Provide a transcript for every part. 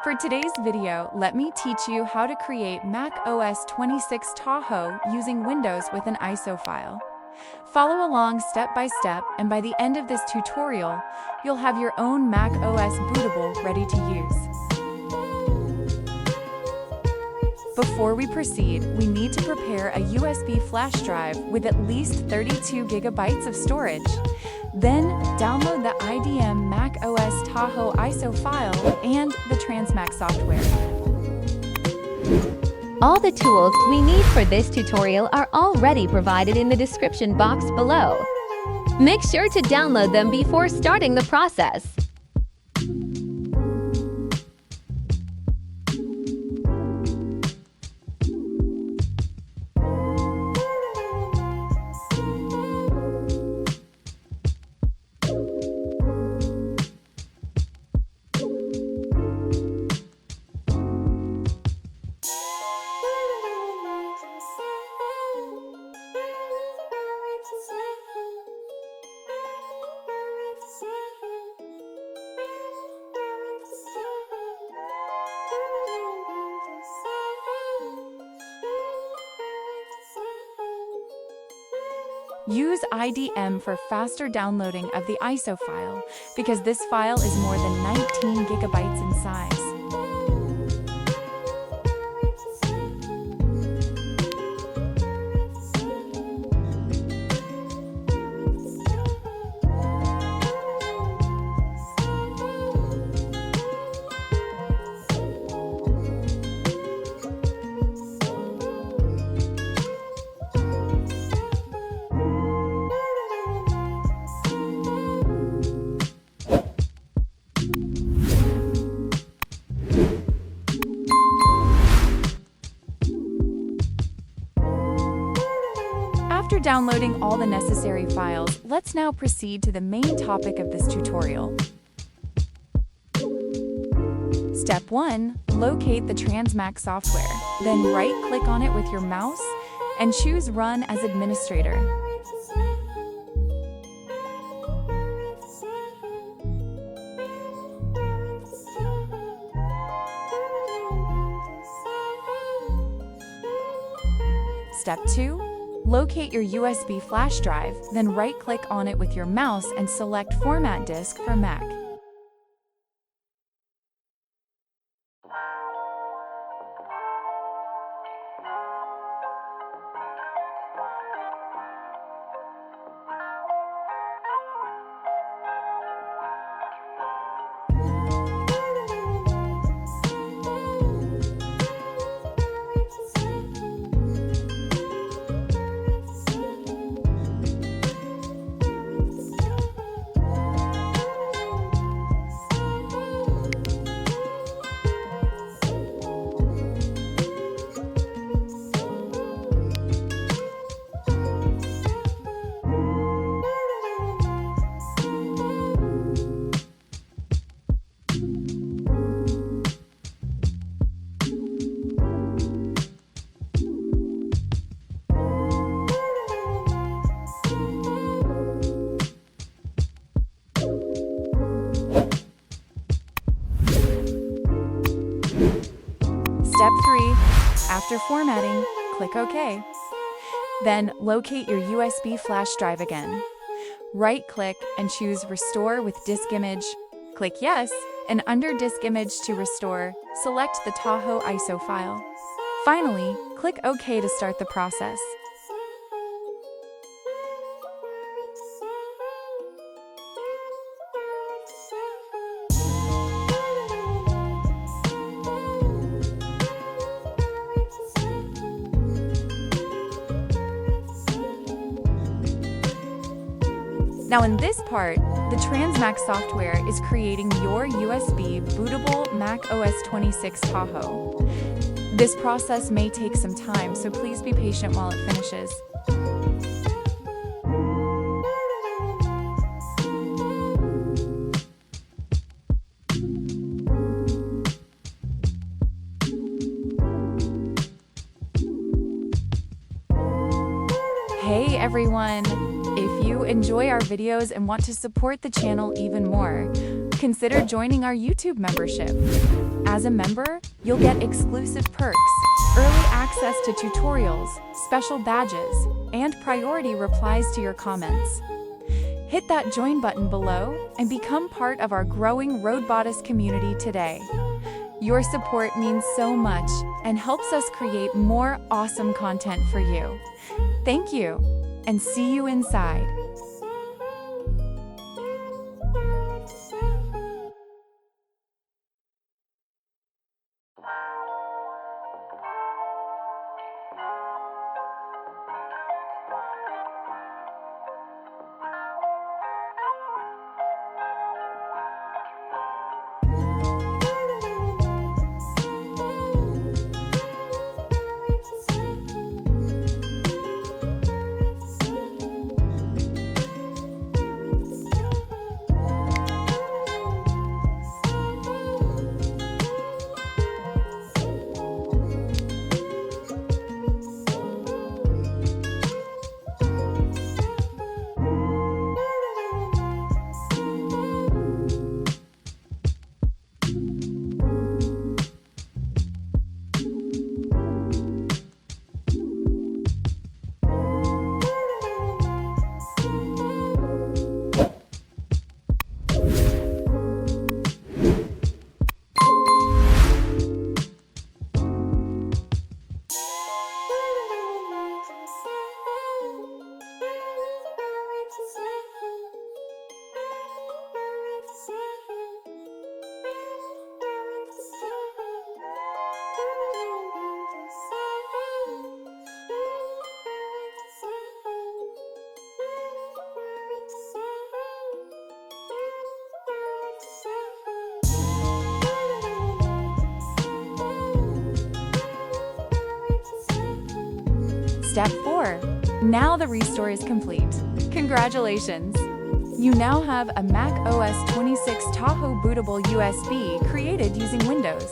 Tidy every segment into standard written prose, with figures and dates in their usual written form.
For today's video, let me teach you how to create macOS 26 Tahoe using Windows with an ISO file. Follow along step by step, and by the end of this tutorial, you'll have your own macOS bootable ready to use. Before we proceed, we need to prepare a USB flash drive with at least 32 gigabytes of storage. Then, download the IDM macOS Tahoe ISO file and the TransMac software. All the tools we need for this tutorial are already provided in the description box below. Make sure to download them before starting the process. Use IDM for faster downloading of the ISO file because this file is more than 19 gigabytes in size. After downloading all the necessary files, let's now proceed to the main topic of this tutorial. Step 1. Locate the TransMac software. Then right-click on it with your mouse and choose Run as Administrator. Step 2. Locate your USB flash drive, then right-click on it with your mouse and select Format Disk for Mac. Step 3. After formatting, click OK. Then locate your USB flash drive again. Right-click and choose Restore with Disk Image. Click Yes, and under Disk Image to restore, select the Tahoe ISO file. Finally, click OK to start the process. Now in this part, the TransMac software is creating your USB bootable macOS 26 Tahoe. This process may take some time, so please be patient while it finishes. Hey everyone! If you enjoy our videos and want to support the channel even more, consider joining our YouTube membership. As a member, you'll get exclusive perks, early access to tutorials, special badges, and priority replies to your comments. Hit that join button below and become part of our growing RodbautisT community today. Your support means so much and helps us create more awesome content for you. Thank you, and see you inside. Step 4. Now the restore is complete. Congratulations! You now have a macOS 26 Tahoe Bootable USB created using Windows.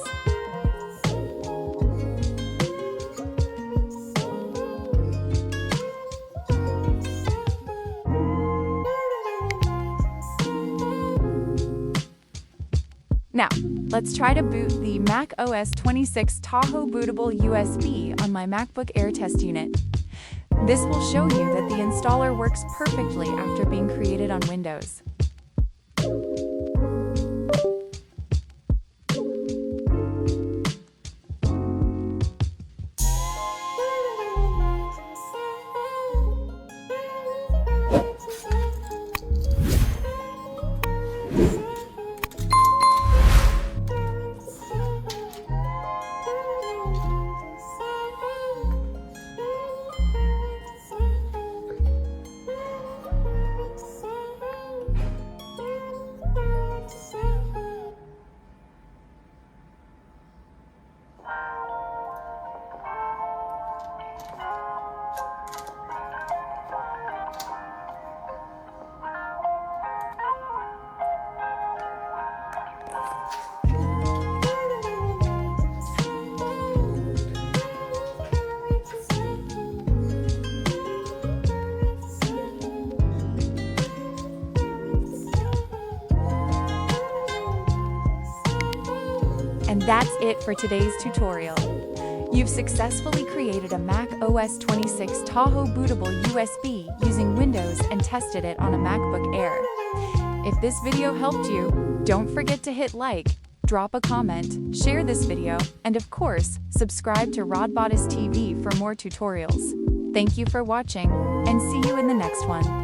Now, let's try to boot the macOS 26 Tahoe Bootable USB on my MacBook Air test unit. This will show you that the installer works perfectly after being created on Windows. And that's it for today's tutorial. You've successfully created a macOS 26 Tahoe Bootable USB using Windows and tested it on a MacBook Air. If this video helped you, don't forget to hit like, drop a comment, share this video, and of course, subscribe to RodbautisTV for more tutorials. Thank you for watching, and see you in the next one.